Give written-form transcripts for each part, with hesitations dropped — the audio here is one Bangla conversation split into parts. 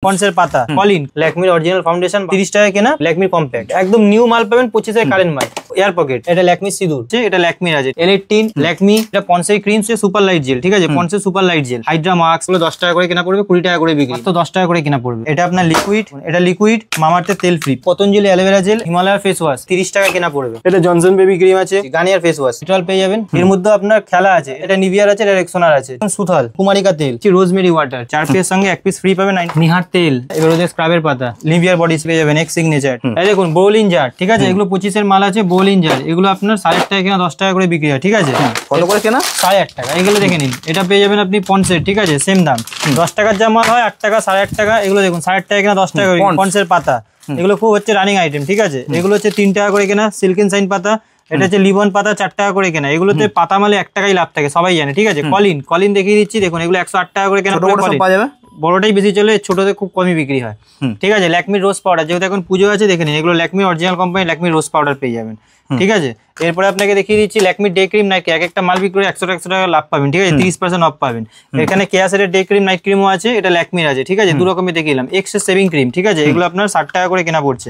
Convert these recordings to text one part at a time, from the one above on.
পন্সের পাতা, কলিন, ল্যাকমির অরিজিনাল ফাউন্ডেশন 30 টাকা কেনা, ল্যাকমির কম্প্যাক্ট একদম নিউ মাল পাবেন 25 কারেন্ট মাল। এয়ার পকেট, এটা ল্যাকমি সিঁদুর, এটা ল্যাকমির আছে। L18 ল্যাকমি, এটা পন্সের ক্রিম সুপার লাইট জেল, ঠিক আছে, পন্সের super light gel. Hydra mask গুলো 10 টাকা করে কেনা পড়বে, 20 টাকা করে বিক্রি, মাত্র 10 টাকা করে কেনা পড়বে। এটা আপনার লিকুইড, এটা লিকুইড মামাআর্থের তেল ফ্রি, পতঞ্জলি অ্যালোভেরা জেল, হিমালয়ার ফেস ওয়াশ 30 টাকা কেনা পড়বে। এটা জনসন বেবি ক্রিম আছে, গার্নিয়ার ফেস ওয়াশ টোটাল পেয়ে যাবেন। এর মধ্যে আপনার খেলা আছে, এটা নিভিয়ার আছে, এটা রেক্সোনার আছে, সুথল, কুমারিকা তেল, রোজমেরি ওয়াটার 4 পিসের সঙ্গে 1 পিস ফ্রি পাবেন। নিহার তেল, এবার ওদের স্ক্রাবের পাতা, লিভিয়ার বডি স্প্রে যাবেন, এক্স সিগনেচার। এই দেখুন বোলিন জার, ঠিক আছে, এগুলো 25 এর মাল আছে। বোলিন জার এগুলো আপনার 8.5 টাকা কেনা, 10 টাকা করে বিক্রি হয়, ঠিক আছে। কত করে কেনা? 8.5 টাকা। এগুলো দেখে নিন, এটা পেয়ে যাবেন আপনি পন্সের, ঠিক আছে, সেম দাম। 10 টাকার যা মাল হয় 8 টাকা, 8.5 টাকা। এগুলো দেখুন 8.5 টাকা কেনা, 10 টাকা করে পন্সের পাতা। এগুলো খুব হচ্ছে রানিং আইটেম, ঠিক আছে। এগুলো হচ্ছে 3 টাকা করে কেনা, সিল্কিন সাইন পাতা। এটা হচ্ছে লিবন পাতা 4 টাকা করে কেনা। এগুলোতে পাতা মালে 1 টাকাই লাভ থাকে, সবাই জানে, ঠিক আছে। কলিন দেখিয়ে দিচ্ছি, দেখুন এগুলো 108 টাকা করে কেনা। বড়টাই বেশি চলে, ছোটতে খুব কমই বিক্রি হয়, ঠিক আছে। ল্যাকমির রোজ পাউডার, যেহেতু এখন পুজো আছে দেখে নিন, এগুলো ল্যাকমির অরিজিনাল কোম্পানি, ল্যাকমির রোজ পাউডার পেয়ে যাবেন, ঠিক আছে। এরপরে আপনাকে দেখিয়ে দিচ্ছি ল্যাকমির ডে ক্রিম নাইট, এক একটা মাল বিক্রি 100 টাকা লাভ পাবেন, ঠিক আছে, 30% অফ পাবেন। এখানে কেয়াসের ডে ক্রিম নাইট ক্রিমও আছে, এটা ল্যাকমির আছে, ঠিক আছে। দু রকমের দেখিলাম। এক্সেস সেভিং ক্রিম, ঠিক আছে, এগুলো আপনার 60 টাকা করে কেনা পড়ছে,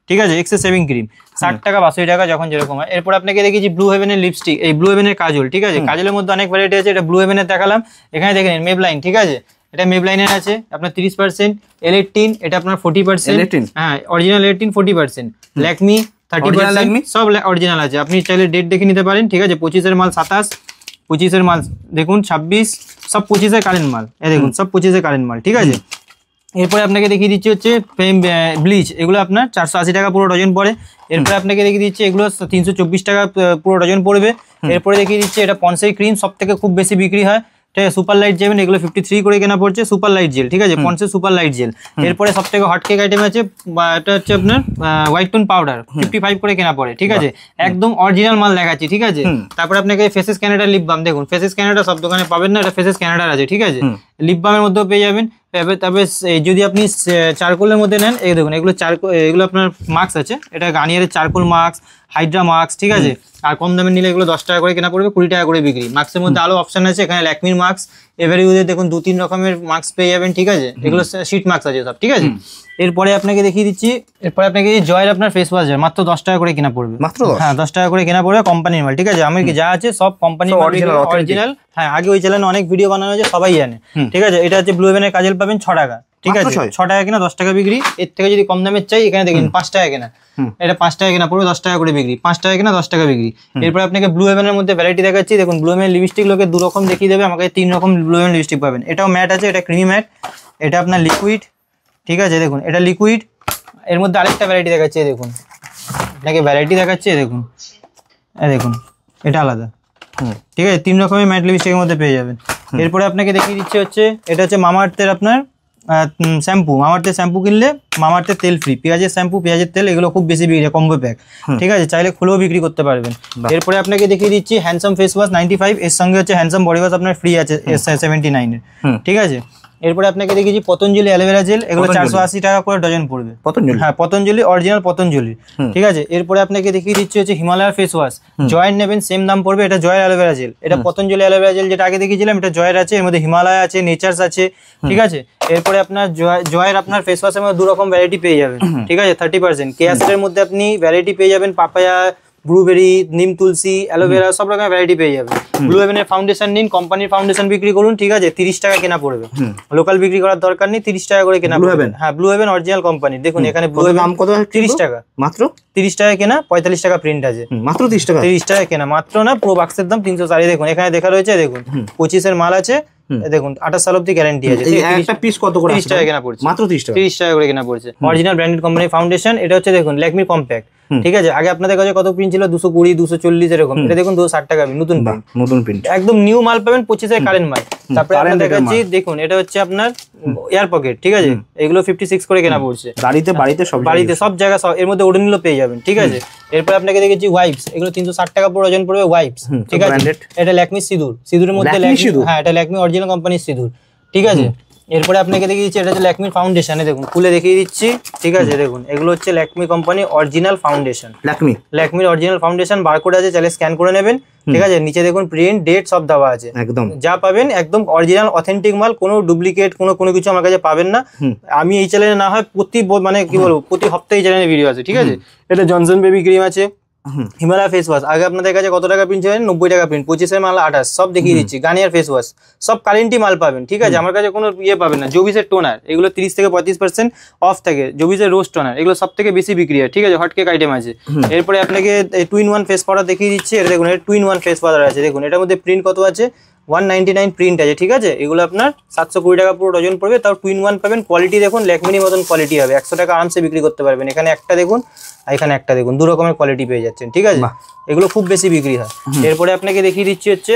ঠিক আছে। এক্সেস সেভিং ক্রিম 60 টাকা, 82 টাকা যখন যেরকম হয়। এরপর আপনাকে দেখিয়েছি ব্লু হেভেনের লিপস্টিক, এই ব্লু হেভেনের কাজল, ঠিক আছে। কাজলের মধ্যে অনেক ভ্যারাইটি আছে, এটা ব্লু হেভেনের দেখালাম। এখানে দেখে নিন মেবলাইন, ঠিক আছে, এটা মেবলাইনের আছে আপনার 30%। L18 এটা আপনার 40%, হ্যাঁ অরিজিনাল L18 40%। ল্যাকমি 30%, সব অরিজিনাল আছে। আপনি চাইলে ডেট দেখে নিতে পারেন, ঠিক আছে। 25 এর মাল 27, 25 এর মাল দেখুন 26, সব 25 এর কারেন্ট মাল, এই দেখুন সব 25 এর কারেন্ট মাল, ঠিক আছে। এরপরে আপনাকে দেখিয়ে দিচ্ছি হচ্ছে ফেম ব্লিচ, এগুলো আপনার 480 টাকা পুরো ডজন পড়ে। এরপরে আপনাকে দেখিয়ে দিচ্ছি এগুলো 324 টাকা পুরো ডজন পড়বে। এরপরে দেখিয়ে দিচ্ছি এটা পন্সের ক্রিম, সব থেকে খুব বেশি বিক্রি হয়, ঠিক আছে। সুপার লাইট জেল, এগুলো 53 করে কেনা পড়ছে, সুপার লাইট জেল, ঠিক আছে, পন্সের সুপার লাইট জেল। এরপরে সব থেকে হট কেক আইটেম আছে, এটা হচ্ছে আপনার হোয়াইট টোন পাউডার 55 করে কেনা পড়ে, ঠিক আছে। একদম অরিজিনাল মাল দেখাচ্ছি, ঠিক আছে। তারপরে আপনাকে ফেসেস ক্যানাডা লিপ বাম, দেখুন ফেসেস ক্যানাডা সব দোকানে পাবেন না, এটা ফেসেস ক্যানাডার আছে, ঠিক আছে। লিপ বামের মধ্যেও পেয়ে যাবেন। তবে যদি আপনি চারকোলের মধ্যে নেন, এই দেখুন এগুলো এগুলো আপনার মাস্ক আছে, এটা গার্নিয়ারের চারকোল মাস্ক, হাইড্রা মাস্ক, ঠিক আছে। আর কম দামে নিলে এগুলো 10 টাকা করে কেনা পড়বে, 20 টাকা করে বিক্রি। মাস্কের মধ্যে আলো অপশন আছে, এখানে ল্যাকমির মাস্ক, এভারিউজে দেখুন 2-3 রকমের মাস্ক পেয়ে যাবেন, ঠিক আছে। এগুলো শীট মাস্ক আছে সব, ঠিক আছে। এরপরে আপনাকে দেখিয়ে দিচ্ছি, এরপরে আপনাকে জয়ের আপনার ফেস ওয়াশ মাত্র 10 টাকা করে কেনা পড়বে, মাত্র, হ্যাঁ 10 টাকা করে কেনা পড়বে, কোম্পানির মাল, ঠিক আছে। আমি যা আছে সব কোম্পানির অরিজিনাল, হ্যাঁ আগে ওই চ্যানেলে অনেক ভিডিও বানানো হয়েছে, সবাই জানে, ঠিক আছে। এটা হচ্ছে ব্লু হেভেনের কাজল পাবেন 6 টাকা, ঠিক আছে, 6 টাকা কেনা, 10 টাকা বিক্রি। এর থেকে যদি কম দামের চাই, এখানে দেখুন 5 টাকা কেনা, এটা 5 টাকা কেনা পড়বে, 10 টাকা করে বিক্রি, 5 টাকা কেনা, 10 টাকা বিক্রি। এরপর আপনাকে ব্লু হেভেনের মধ্যে ভ্যারাইটি দেখাচ্ছি, দেখুন ব্লু হেভেনের লিপস্টিক লোকে 2 রকম দেখিয়ে দেবে, আমাকে 3 রকম ব্লু হেভেন লিপস্টিক পাবেন। এটাও ম্যাট আছে, এটা ক্রিমি ম্যাট, এটা আপনার লিকুইড, ঠিক আছে, দেখুন এটা লিকুইড। এর মধ্যে আরেকটা ভ্যারাইটি দেখাচ্ছে, দেখুন আপনাকে ভ্যারাইটি দেখাচ্ছে, দেখুন দেখুন এটা আলাদা, ঠিক আছে। 3 রকমের ম্যাট লিপস্টিকের মধ্যে পেয়ে যাবেন। এরপরে আপনাকে দেখিয়ে দিচ্ছে হচ্ছে, এটা হচ্ছে মামাআর্থের আপনার শ্যাম্পু, মামাআর্থের শ্যাম্পু কিনলে মামাআর্থের তেল ফ্রি, পেঁয়াজের শ্যাম্পু, পেঁয়াজের তেল, এগুলো খুব বেশি বিক্রি, কম্বো প্যাক, ঠিক আছে, চাইলে খুলেও বিক্রি করতে পারবেন। এরপরে আপনাকে দেখিয়ে দিচ্ছি হ্যান্ডসাম ফেস ওয়াশ 95, এর সঙ্গে হচ্ছে হ্যান্ডসাম বডি ওয়াশ আপনার ফ্রি আছে 79 এর, ঠিক আছে। এরপরে আপনাকে দেখিয়েছি পতঞ্জলি অ্যালোভেরা জেল, এগুলো 480 টাকা করে ডজন পড়বে, পতঞ্জলি, হ্যাঁ পতঞ্জলি অরিজিনাল পতঞ্জলি, ঠিক আছে। এরপরে আপনাকে দেখিয়ে দিচ্ছি হচ্ছে হিমালয়ার ফেস ওয়াশ, জয়ের নেবেন সেম দাম পড়বে, এটা জয়ের অ্যালোভেরা জেল, এটা পতঞ্জলি অ্যালোভেরা জেল যেটা আগে দেখিয়েছিলাম, এটা জয়ের আছে, এর মধ্যে হিমালয় আছে, নেচার্স আছে, ঠিক আছে। এরপরে আপনার জয়ের আপনার ফেস ওয়াশের মধ্যে 2 রকম ভ্যারাইটি পেয়ে যাবেন, ঠিক আছে, 30%। কেয়াসের মধ্যে আপনি ভ্যারাইটি পেয়ে যাবেন, পাপায়া, ব্লুবেরি, নিম তুলসী, অ্যালোভেরা, সব রকমের ভ্যারাইটি পেয়ে যাবে। ব্লু হেভেনের ফাউন্ডেশন নিন, কোম্পানির ফাউন্ডেশন বিক্রি করুন, ঠিক আছে, 30 টাকা কেনা পড়বে, লোকাল বিক্রি করার দরকার নেই, 30 টাকা করে কেনা পড়বে, হ্যাঁ ব্লু হেভেন অরিজিনাল কোম্পানি। দেখুন এখানে ব্লু হেভেন দাম কত? 30 টাকা, মাত্র 30 টাকা কেনা, 45 টাকা প্রিন্ট আছে, মাত্র 30 টাকা, 30 টাকা কেনা, মাত্র না, পুরো বাক্সের দাম 340। দেখুন এখানে দেখা রয়েছে, দেখুন 25 এর মাল আছে, দেখুন 28 সাল অবধি গ্যারান্টি আছে। একটা পিস কত করে? 30 টাকা কেনা পড়ছে, মাত্র 30 টাকা, 30 টাকা করে কেনা পড়ছে, অরিজিনাল ব্র্যান্ডেড কোম্পানির ফাউন্ডেশন। এটা হচ্ছে দেখুন ল্যাকমির কম্প্যাক্ট, ঠিক আছে। আগে আপনাদের কাছে কত প্রিন্ট ছিল? 220, 240 এরকম, এটা দেখুন 260 টাকা নতুন প্রিন্ট, নতুন প্রিন্ট, একদম নিউ মাল পাবেন, 25 এর কারেন্ট মাল। তারপরে আপনাদের দেখাচ্ছি, দেখুন এটা হচ্ছে আপনার এয়ার পকেট, ঠিক আছে, এগুলো 56 করে কেনা পড়ছে, বাড়িতে সব জায়গায়, সব এর মধ্যে ওডোনিলও পেয়ে যাবেন, ঠিক আছে। এরপর আপনাকে দেখেছি ওয়াইপস, এগুলো 360 টাকা পুরো ডজন পড়বে, ওয়াইপস, ঠিক আছে। এটা ল্যাকমি সিঁদুর, সিঁদুরের মধ্যে ল্যাকমি, হ্যাঁ এটা ল্যাকমি অরিজিনাল কোম্পানির সিঁদুর, ঠিক আছে। এরপরে আপনাকে দেখিয়ে দিচ্ছি এটা হচ্ছে ল্যাকমির ফাউন্ডেশন, দেখুন খুলে দেখিয়ে দিচ্ছি, ঠিক আছে। দেখুন এগুলো হচ্ছে ল্যাকমি কোম্পানি অরিজিনাল ফাউন্ডেশন, ল্যাকমির অরিজিনাল ফাউন্ডেশন, বারকোড আছে, চাইলে স্ক্যান করে নেবেন, ঠিক আছে। নিচে দেখুন প্রিন্ট ডেট সব দেওয়া আছে, একদম যা পাবেন একদম অরিজিনাল অথেন্টিক মাল, কোনো ডুপ্লিকেট কোনো কিছু আমার কাছে পাবেন না। আমি এই চ্যানেলে না হয় মানে কি বলবো প্রতি সপ্তাহে এই চ্যানেলে ভিডিও আছে, ঠিক আছে। এটা জনসন বেবি ক্রিম আছে, হিমালয় ফেস ওয়াশ, আগে আপনাদের কাছে কত টাকা প্রিন্ট ছিলেন, 90 টাকা প্রিন্ট, 25 মাল 28, সব দেখিয়ে দিচ্ছি। গার্নিয়ার ফেস ওয়াশ সব কারেন্টি মাল পাবেন, ঠিক আছে। আমার কাছে কোনো ইয়ে পাবেন না। জোবিসের টোনার এগুলো 30 থেকে 35% অফ থাকে। জোবিসের রোজ টোনার এগুলো সব থেকে বেশি বিক্রি হয়, ঠিক আছে। হটকেক আইটেম আছে। এরপরে আপনাকে 2-in-1 ফেস পাউডার দেখিয়ে দিচ্ছি। এটা দেখুন এটা 2-in-1 ফেস পাউডার আছে, দেখুন এটার মধ্যে প্রিন্ট কত আছে, 199 প্রিন্ট আছে, ঠিক আছে। এগুলো আপনার 720 টাকা পুরো ডজন পড়বে, তাও 2-in-1 পাবেন। কোয়ালিটি দেখুন ল্যাকমির মতন কোয়ালিটি হবে, 100 টাকা আরামসে বিক্রি করতে পারবেন। এখানে একটা দেখুন, এখানে একটা দেখুন, দু রকমের কোয়ালিটি পেয়ে যাচ্ছেন, ঠিক আছে। এগুলো খুব বেশি বিক্রি হয়। এরপরে আপনাকে দেখিয়ে দিচ্ছি হচ্ছে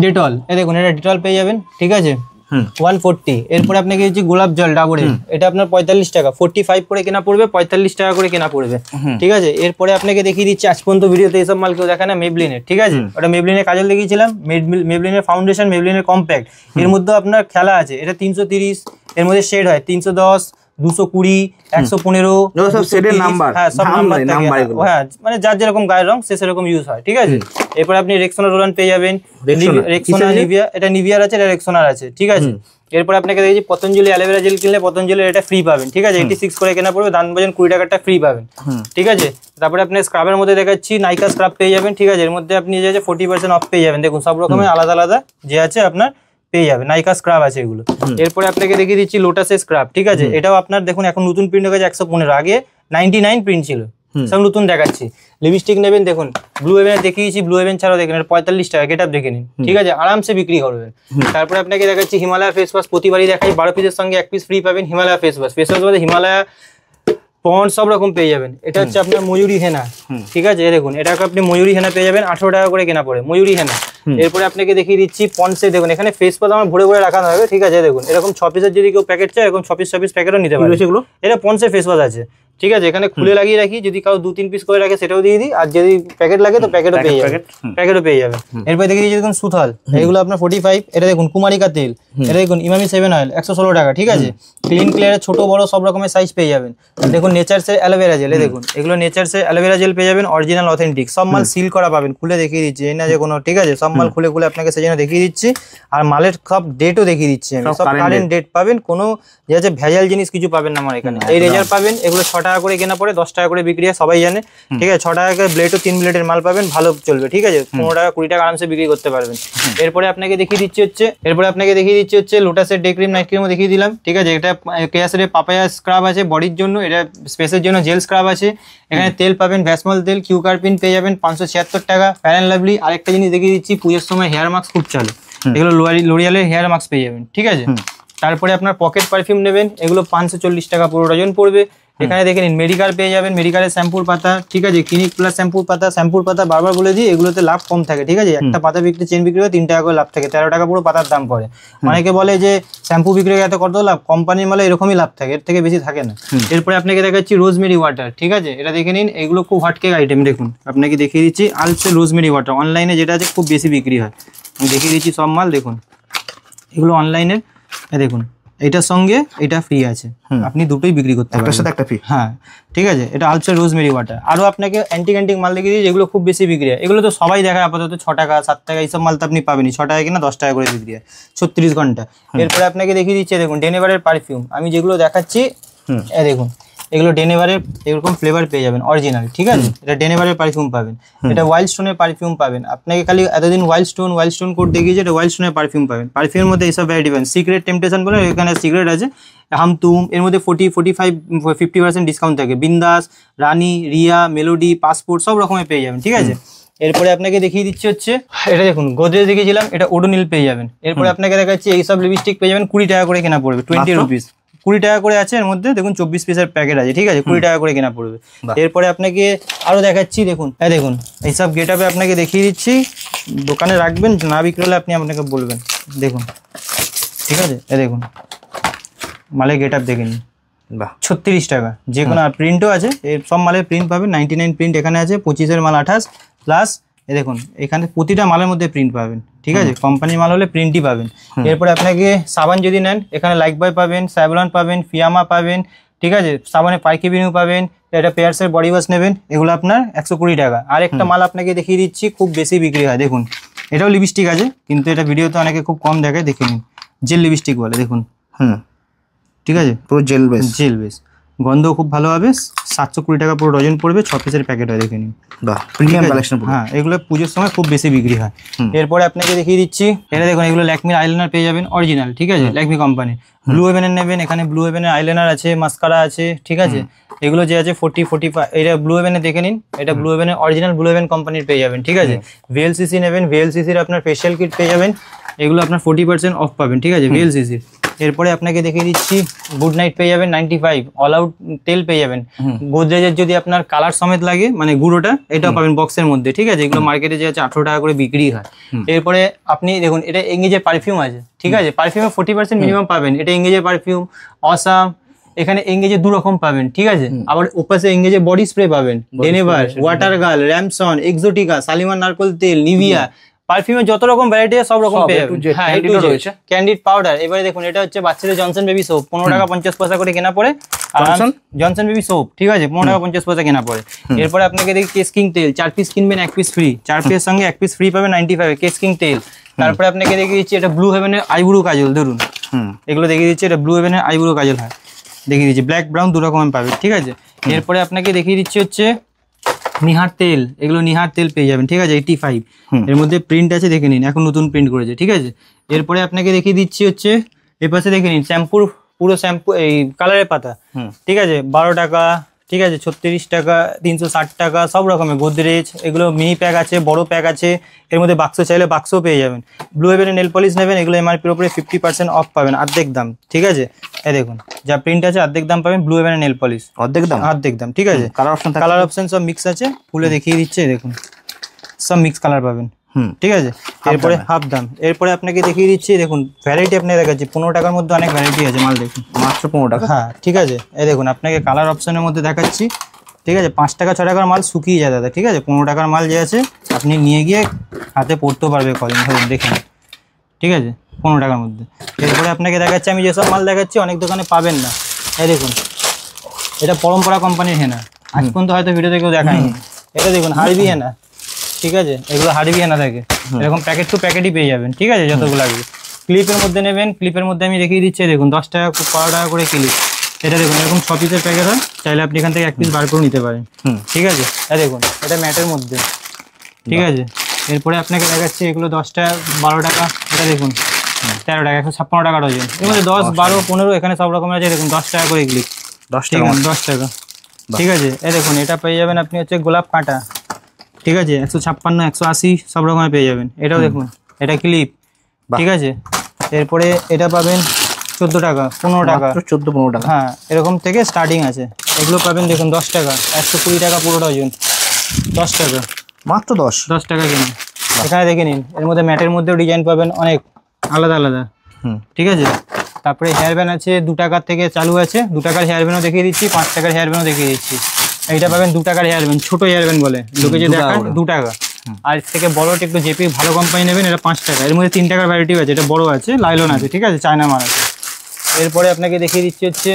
ডেটল, দেখুন এটা ডেটল পেয়ে যাবেন, ঠিক আছে, 140। এরপরে আপনাকে দিচ্ছি গোলাপ জল ডাবরের, এটা আপনার 45 টাকা, 45 করে কেনা পড়বে, 45 টাকা করে কেনা পড়বে, ঠিক আছে। এরপরে আপনাকে দেখিয়ে দিচ্ছি আজ পর্যন্ত ভিডিওতে এইসব মাল কেউ দেখে না, মেবলিনের, ঠিক আছে। ওটা মেবলিনের কাজল দেখিয়েছিলাম, মেবলিনের ফাউন্ডেশন, মেবলিনের কম্প্যাক্ট। এর মধ্যে আপনার খেলা আছে, এটা 330, এর মধ্যে শেড হয় 310, 220, 115, সব শেডের নাম্বার, হ্যাঁ সব নাম্বার, হ্যাঁ মানে যার যেরকম গায়ের রং সে সেরকম ইউজ হয়, ঠিক আছে। এরপর আপনি রেক্সোনা রোলান পেয়ে যাবেন, রেক্সোনা নিভিয়া, এটা নিভিয়ার আছে, এটা রেক্সোনার আছে, ঠিক আছে। এরপর আপনাকে দেখছি পতঞ্জলি অ্যালোভেরা জেল কিনলে পতঞ্জলি এটা ফ্রি পাবেন, ঠিক আছে। 86 করে কেনা পড়বে, দান বাজান 20 টাকাটা ফ্রি পাবেন, ঠিক আছে। তারপরে আপনি স্ক্রাবের মধ্যে দেখাচ্ছি নাইকা স্ক্রাব পেয়ে যাবেন, ঠিক আছে। এর মধ্যে আপনি যে 40% অফ পেয়ে যাবেন, দেখুন সব রকমের আলাদা আলাদা যে আছে আপনার পেয়ে যাবে, নাইকা স্ক্রাব আছে এগুলো। এরপরে আপনাকে দেখিয়ে দিচ্ছি লোটাসের স্ক্রাব, ঠিক আছে। এটাও আপনার দেখুন এখন নতুন প্রিন্ট হয়ে গেছে 115, আগে 99 প্রিন্ট ছিল, সব নতুন দেখাচ্ছি। লিপস্টিক নেবেন, দেখুন ব্লু হেভেন দেখিয়েছি, ব্লু হেভেন ছাড়াও দেখেন 45 টাকা, গেট আপ দেখে নিন, ঠিক আছে, আরামসে বিক্রি করবেন। তারপরে আপনাকে দেখাচ্ছি হিমালয় ফেস ওয়াশ, প্রতিবারই দেখাই 12 পিসের সঙ্গে 1 পিস ফ্রি পাবেন। Himalaya face wash, face wash মধ্যে হিমালয় পন্ড সব রকম পেয়ে যাবেন। এটা হচ্ছে আপনার ময়ূরী হেনা, ঠিক আছে। দেখুন এটাকে আপনি ময়ূরী হেনা পেয়ে যাবেন, 18 টাকা করে কেনা পড়ে ময়ূরী হেনা। এরপরে আপনাকে দেখিয়ে দিচ্ছি পন্ডসে, দেখুন এখানে ফেস ওয়াশ আমার ভরে ভরে রাখা হবে, ঠিক আছে। দেখুন এরকম 6 পিসের যদি কেউ প্যাকেট চায়, এরকম 6 পিস প্যাকেটও নিতে পারবে। সেগুলো এটা পন্ডসের ফেস ওয়াশ আছে, ঠিক আছে। এখানে খুলে লাগিয়ে রাখি, যদি কাউ 2-3 পিস করে রাখে সেটাও দিয়ে দিই, আর যদি প্যাকেট লাগে তো প্যাকেটও পেয়ে যাবে, এরপরে দেখে দিচ্ছি দেখুন সুথাল, এগুলো আপনার 45। এটা দেখুন কুমারিকা তেল, এটা দেখুন ইমামি 7 অয়েল 116 টাকা, ঠিক আছে। ক্লিন ক্লিয়ারের ছোট বড় সব রকমের সাইজ পেয়ে যাবেন। দেখুন নেচারসের অ্যালোভেরা জেল, দেখুন এগুলো নেচারসের অ্যালোভেরা জেল পেয়ে যাবেন, অরিজিনাল অথেন্টিক, সব মাল সিল করা পাবেন। খুলে দেখিয়ে দিচ্ছি, এই না যে কোনো, ঠিক আছে, সব মাল খুলে আপনাকে সেই জন্য দেখিয়ে দিচ্ছি। আর মালের সব ডেটও দেখিয়ে দিচ্ছি আমি, সব কারেন্ট ডেট পাবেন, কোনো যে আছে ভেজাল জিনিস কিছু পাবেন না আমার এখানে। এই রেজার পাবেন, এগুলো 6 টাকা করে কেনা পড়ে, 10 টাকা করে বিক্রি হয়, সবাই জানে, ঠিক আছে। 6 টাকা ব্লেডও 3 ব্লেডের মাল পাবেন, ভালো চলবে, ঠিক আছে। 15 টাকা 20 টাকা আরামসে বিক্রি করতে পারবেন। এরপরে আপনাকে দেখিয়ে দিচ্ছি হচ্ছে লোটাসের ডে ক্রিম, নাইট ক্রিমও দেখিয়ে দিলাম, ঠিক আছে। এটা কেয়াসের পাপায়া স্ক্রাব আছে বডির জন্য, এটা স্পেসের জন্য জেল স্ক্রাব আছে। এখানে তেল পাবেন, ভ্যাসমল তেল, কিউকারপিন পেয়ে যাবেন 576 টাকা। ফেয়ার অ্যান্ড লাভলি, আরেকটা জিনিস দেখিয়ে দিচ্ছি, পুজোর সময় হেয়ার মাস্ক খুব চলে, এগুলো লোরিয়ালের হেয়ার মাস্ক পেয়ে যাবেন, ঠিক আছে। তারপরে আপনার পকেট পারফিউম নেবেন, এগুলো 540 টাকা পুরো ডজন পড়বে। এখানে দেখে নিন মেডিকাল পেয়ে যাবেন, মেডিকালের শ্যাম্পুর পাতা, ঠিক আছে। ক্লিনিক প্লাস শ্যাম্পুর পাতা বারবার বলে দিই, এগুলোতে লাভ কম থাকে, ঠিক আছে। একটা পাতা বিক্রি চেন বিক্রি হয় 3 টাকা করে লাভ থাকে, 13 টাকা পুরো পাতার দাম পড়ে। অনেকে বলে যে শ্যাম্পু বিক্রি এত কত লাভ, কোম্পানির মালে এরকমই লাভ থাকে, এর থেকে বেশি থাকে না। এরপরে আপনাকে দেখাচ্ছি রোজমেরি ওয়াটার, ঠিক আছে। এটা দেখে নিন, এগুলো খুব হটকেক আইটেম। দেখুন আপনাকে দেখিয়ে দিচ্ছি আলসে রোজমেরি ওয়াটার, অনলাইনে যেটা আছে খুব বেশি বিক্রি হয়, আমি দেখিয়ে দিচ্ছি সব মাল। দেখুন এগুলো অনলাইনের, দেখুন এটার সঙ্গে এটা ফ্রি আছে, আপনি দুটোই বিক্রি করতে পারবেন, সাথে একটা ফ্রি, হ্যাঁ, ঠিক আছে। এটা আলসার রোজমেরি ওয়াটার। আরও আপনাকে অ্যান্টিক মাল দেখিয়ে দিই, যেগুলো খুব বেশি বিক্রি হয়। এগুলো তো সবাই দেখায় আপাতত, 6 টাকা 7 টাকা এইসব মাল তো আপনি পাবেনই, 6 টাকা কিনা 10 টাকা করে বিক্রি হয় 36 ঘন্টা। এরপরে আপনাকে দেখিয়ে দিচ্ছে দেখুন ডেনেভারের পারফিউম, আমি যেগুলো দেখাচ্ছি দেখুন এগুলো ডেনেভারের এরকম ফ্লেভার পেয়ে যাবেন অরিজিনাল, ঠিক আছে। এটা ডেনেভারের পারফিউম পাবেন, এটা ওয়াইল্ড স্টোনের পারফিউম পাবেন। আপনাকে খালি এতদিন ওয়াইল্ড স্টোন কোড দেখিয়েছে, এটা ওয়াইল্ড স্টোনের পারফিউম পাবেন। পারফিউমের মধ্যে এইসব ভ্যারাইটি পাবেন, সিক্রেট টেম্পটেশন বলে এখানে সিক্রেট আছে, হামতুম, এর মধ্যে 40-45-50% ডিসকাউন্ট থাকে। বিন্দাস, রানী, রিয়া, মেলোডি, পাসপোর্ট সব রকমের পেয়ে যাবেন, ঠিক আছে। এরপরে আপনাকে দেখিয়ে দিচ্ছি হচ্ছে এটা দেখুন গোদরেজ দেখিয়েছিলাম, এটা ওডোনিল পেয়ে যাবেন। এরপরে আপনাকে দেখাচ্ছি এইসব লিপস্টিক পেয়ে যাবেন 20 টাকা করে কেনা পড়বে, 20 রুপিস, 20 টাকা করে আছে। এর মধ্যে দেখুন 24 পিসের প্যাকেট আছে, ঠিক আছে, 20 টাকা করে কেনা পড়বে। এরপরে আপনাকে আরো দেখাচ্ছি, দেখুন দেখুন এইসব গেট আপে আপনাকে দেখিয়ে দিচ্ছি, দোকানে রাখবেন, না বিক্রি হলে আপনি আপনাকে বলবেন। দেখুন, ঠিক আছে, দেখুন মালের গেট আপ দেখে নিন, 36 টাকা, যে কোনো প্রিন্টও আছে, সব মালের প্রিন্ট পাবেন, 99 প্রিন্ট এখানে আছে, 25-এর মাল 28 প্লাস এই দেখুন এখানে প্রতিটা মালের মধ্যে প্রিন্ট পাবেন, ঠিক আছে, কোম্পানির মাল হলে প্রিন্টই পাবেন। এরপরে আপনাকে সাবান যদি নেন এখানে লাইক বয় পাবেন, স্যাভলন পাবেন, ফিয়ামা পাবেন, ঠিক আছে, সাবানে পাইকেবিনিউ পাবেন, এটা পেয়ার্সের বডি ওয়াশ নেবেন, এগুলো আপনার 120 টাকা। আর একটা মাল আপনাকে দেখিয়ে দিচ্ছি, খুব বেশি বিক্রি হয়, দেখুন এটাও লিপস্টিক আছে, কিন্তু এটা ভিডিওতে অনেকে খুব কম দেখায়, দেখে নিন, জেল লিপস্টিক বলে, দেখুন, ঠিক আছে, পুরো জেল বেস, জেল বেস, গন্ধ খুব ভালো হবে, 720 টাকা পুরো ডজন পড়বে, 6 পিসের প্যাকেট হয়, দেখে নিন। Premium collection. হ্যাঁ, এগুলো পুজোর সময় খুব বেশি বিক্রি হয়। এরপরে আপনাকে দেখিয়ে দিচ্ছি, এটা দেখুন, এগুলো ল্যাকমির আইলাইনার পেয়ে যাবেন অরিজিনাল, ঠিক আছে, ল্যাকমি কোম্পানি। ব্লু হেভেনের নেবেন, এখানে ব্লু হেভেনের আইলাইনার আছে, মাস্কারা আছে, ঠিক আছে, এগুলো যে আছে 40-45, এটা ব্লু হেভেনের দেখে নিন, এটা ব্লু হেভেনের অরিজিনাল ব্লু হেভেন কোম্পানির পেয়ে যাবেন, ঠিক আছে। ভিএলসিসি নেবেন, ভিএলসিসির আপনার ফেশিয়াল কিট পেয়ে যাবেন, এগুলো আপনার 40% অফ পাবেন, ঠিক আছে, ভিএলসিসির। এরপরে আপনাকে দেখিয়ে দিচ্ছি, গুড নাইট পেয়ে যাবেন 95, অল আউট তেল পেয়ে যাবেন। গোদরেজের যদি আপনার কালার সমেত লাগে, মানে গুঁড়োটা, এটাও পাবেন বক্সের মধ্যে, ঠিক আছে, এগুলো মার্কেটে যে আছে 18 টাকা করে বিক্রি হয়। এরপরে আপনি দেখুন, এটা এঙ্গেজের পারফিউম আছে, ঠিক আছে, পারফিউমে 40% মিনিমাম পাবেন, এটা এঙ্গেজের পারফিউম, অসাম, এখানে এঙ্গেজের 2 রকম পাবেন, ঠিক আছে, আবার ওপাশে এঙ্গেজের বডি স্প্রে পাবেন, ডেনেভার, ওয়াটার গার্ল, র্যামসন, এক্সোটিকা, সালিমান নারকোল তেল, নিভিয়া, পারফিউমের যত রকম ভ্যারাইটি আছে সব রকম পেয়ে যাবেন। হ্যাঁ, ক্যান্ডিড পাউডার। এবারে দেখুন, এটা হচ্ছে বাচ্চাদের জনসন বেবি সোপ, 15 টাকা 50 পয়সা করে কেনা পড়ে, জনসন বেবি সোপ, ঠিক আছে, 15 টাকা 50 পয়সা কেনা পড়ে। এরপরে আপনাকে দেখি কেস কিং তেল, 4 পিস কিনবেন 1 পিস ফ্রি, 4 পিসের সঙ্গে 1 পিস ফ্রি পাবেন 95 কেস কিং তেল। তারপরে আপনাকে দেখিয়ে দিচ্ছি, এটা ব্লু হেভেনের আইব্রো কাজল, ধরুন এগুলো দেখিয়ে দিচ্ছি, এটা ব্লু হেভেনের আইব্রো কাজল হয়, দেখিয়ে দিচ্ছি, ব্ল্যাক ব্রাউন 2 রকমের পাবেন, ঠিক আছে। এরপরে আপনাকে দেখিয়ে দিচ্ছি হচ্ছে নিহার তেল, এগুলো নিহার তেল পেয়ে যাবেন, ঠিক আছে, 85, এর মধ্যে প্রিন্ট আছে, দেখে নিন, এখন নতুন প্রিন্ট করেছে, ঠিক আছে। এরপরে আপনাকে দেখিয়ে দিচ্ছি হচ্ছে এর পাশে দেখে নিন, শ্যাম্পুর, পুরো শ্যাম্পু, এই কালারের পাতা, ঠিক আছে, 12 টাকা, ঠিক আছে, 36 টাকা, 360 টাকা, সব রকমের। গোদরেজ, এগুলো মিনি প্যাক আছে, বড় প্যাক আছে, এর মধ্যে বাক্স চাইলে বাক্সও পেয়ে যাবেন। ব্লু হেভেনের নেল পলিশ নেবেন, এগুলো এমআরপির উপরে 50% অফ পাবেন, অর্ধেক দাম, ঠিক আছে, এই দেখুন যা প্রিন্ট আছে অর্ধেক দাম পাবেন। ব্লু হেভেনের নেল পলিশ অর্ধেক দাম, ঠিক আছে। কালার অপশন সব মিক্স আছে, খুলে দেখিয়ে দিচ্ছে, দেখুন সব মিক্স কালার পাবেন, ঠিক আছে। এরপরে হাফ দাম। এরপরে আপনাকে দেখিয়ে দিচ্ছি, দেখুন ভ্যারাইটি আপনাকে দেখাচ্ছি, 15 টাকার মধ্যে অনেক ভ্যারাইটি আছে, মাল দেখুন, মাত্র 15 টাকা। হ্যাঁ, ঠিক আছে, এই দেখুন আপনাকে কালার অপশনের মধ্যে দেখাচ্ছি, ঠিক আছে, 5 টাকা 6 টাকার মাল শুকিয়ে যায় দাদা, ঠিক আছে, 15 টাকার মাল যে আছে আপনি নিয়ে গিয়ে হাতে পড়তেও পারবে কদিন, ধরুন দেখুন, ঠিক আছে, 15 টাকার মধ্যে। এরপরে আপনাকে দেখাচ্ছি, আমি যেসব মাল দেখাচ্ছি অনেক দোকানে পাবেন না, এই দেখুন, এটা পরম্পরা কোম্পানির হেনা, আজ পর্যন্ত হয়তো ভিডিওতে কেউ দেখায়নি, এটা দেখুন হারবি হেনা, ঠিক আছে, এগুলো হারবি হেনা থাকে, এরকম প্যাকেট টু প্যাকেটই পেয়ে যাবেন, ঠিক আছে, যতগুলো লাগবে। ক্লিপের মধ্যে নেবেন, ক্লিপের মধ্যে আমি দেখিয়ে দিচ্ছি, দেখুন 10 টাকা 12 টাকা করে ক্লিপ, এটা দেখুন এরকম 6 পিসের প্যাকেট হয়, চাইলে আপনি এখান থেকে 1 পিস বার করে নিতে পারেন, ঠিক আছে, এটা দেখুন, এটা ম্যাটের মধ্যে, ঠিক আছে। এরপরে আপনাকে দেখাচ্ছি, এগুলো 10 টাকা 12 টাকা, এটা দেখুন 13 টাকা, 156 টাকা ডজন, এর মধ্যে 10 12 15 এখানে সব রকমের আছে, দেখুন 10 টাকা করে ক্লিপ, 10 টাকা, 10 টাকা, ঠিক আছে। এই দেখুন এটা পেয়ে যাবেন আপনি হচ্ছে গোলাপ কাঁটা, ঠিক আছে, 156 180 সব রকমের পেয়ে যাবেন, এটাও দেখুন, এটা ক্লিপ, ঠিক আছে। এরপরে এটা পাবেন 14 টাকা 15 টাকা, 14-15 টাকা, হ্যাঁ, এরকম থেকে স্টার্টিং আছে, এগুলো পাবেন দেখুন 10 টাকা, 120 টাকা পুরো ডজন, 10 টাকা, মাত্র 10 টাকা কিনে। এখানে দেখে নিন, এর মধ্যে ম্যাটের মধ্যেও ডিজাইন পাবেন অনেক আলাদা আলাদা, ঠিক আছে। তারপরে হেয়ার ব্যান্ড আছে 2 টাকার থেকে চালু আছে, 2 টাকার হেয়ার ব্যান্ডও দেখিয়ে দিচ্ছি, 5 টাকার হেয়ার ব্যান্ডও দেখিয়ে দিচ্ছি। এইটা পাবেন 2 টাকার হেয়ার ব্যান্ড, ছোটো হেয়ার ব্যান্ড বলে লোকে, যে দেখায় 2 টাকা। আর এর থেকে বড়টা একটু জেপি ভালো কোম্পানি নেবেন, এটা 5 টাকা, এর মধ্যে 3 টাকার ভ্যারাইটি আছে, এটা বড় আছে, লাইলন আছে, ঠিক আছে, চায়না মাল আছে। এরপরে আপনাকে দেখিয়ে দিচ্ছি হচ্ছে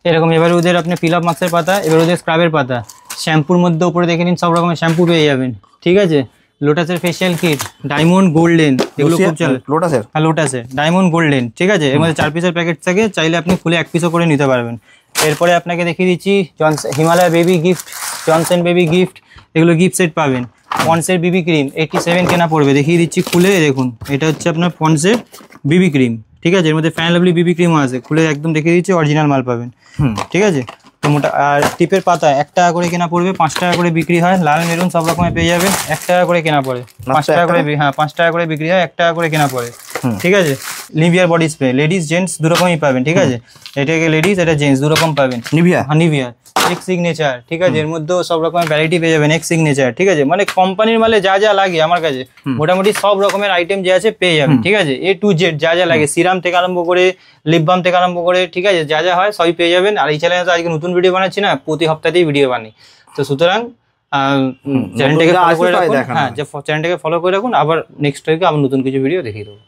এরকম, এবার ওদের আপনি ফিল আপ মাস্কের পাতা, এবার ওদের স্ক্রাবের পাতা, শ্যাম্পুর মধ্যে উপরে দেখে নিন সব রকমের শ্যাম্পু পেয়ে যাবেন, ঠিক আছে। লোটাসের ফেশিয়াল কিট, ডায়মন্ড গোল্ডেন, এগুলো খুব চলে, লোটাসের, হ্যাঁ লোটাসের ডায়মন্ড গোল্ডেন, ঠিক আছে, এর মধ্যে 4 পিসের প্যাকেট থাকে, চাইলে আপনি খুলে 1 পিসও করে নিতে পারবেন। এরপরে আপনাকে দেখিয়ে দিচ্ছি Himalaya baby gift, Johnson baby gift, এগুলো গিফট সেট পাবেন। পন্সের বিবি ক্রিম 87 কেনা পড়বে, দেখিয়ে দিচ্ছি খুলে, দেখুন এটা হচ্ছে আপনার পন্সের বিবি ক্রিম, ঠিক আছে, এর মধ্যে ফ্যান লাভলি বিবি ক্রিমও আছে, খুলে একদম দেখিয়ে দিচ্ছি, অরিজিনাল মাল পাবেন, ঠিক আছে। তো মোটা আর টিপের পাতা 1 টাকা করে কেনা পড়বে, 5 টাকা করে বিক্রি হয়, লাল মেরুন সব রকমের পেয়ে যাবেন, 1 টাকা করে কেনা পড়ে, 5 টাকা করে, হ্যাঁ 5 টাকা করে বিক্রি হয়, 1 টাকা করে কেনা পড়ে, ঠিক আছে। নিভিয়ার বডি স্প্রে, লেডিস জেন্টস 2 রকমই পাবেন, ঠিক আছে, এটাকে লেডিস, এটা জেন্টস 2 রকম পাবেন। নিভিয়া এক্স সিগনেচার, ঠিক আছে, এর মধ্যেও সব রকমের ভ্যারাইটি পেয়ে যাবেন, এক্স সিগনেচার, ঠিক আছে, মানে কোম্পানির মালে যা যা লাগে আমার কাছে মোটামুটি সব রকমের আইটেম যে আছে পেয়ে যাবেন, ঠিক আছে, A to Z যা যা লাগে, সিরাম থেকে আরম্ভ করে লিপ বাম থেকে আরম্ভ করে, ঠিক আছে, যা যা হয় সবই পেয়ে যাবেন। আর এই চ্যানেলে তো আজকে নতুন ভিডিও বানাচ্ছি না, প্রতি সপ্তাহতেই ভিডিও বানাই, তো সুতরাং চ্যানেলটাকে যা ফলো আসবে করে তাই রাখুন। দেখানো হ্যাঁ, হয়। যে চ্যানেলটাকে ফলো করে রাখুন, আবার নেক্সট উইকে আবার নতুন কিছু ভিডিও দেখিয়ে দেবো।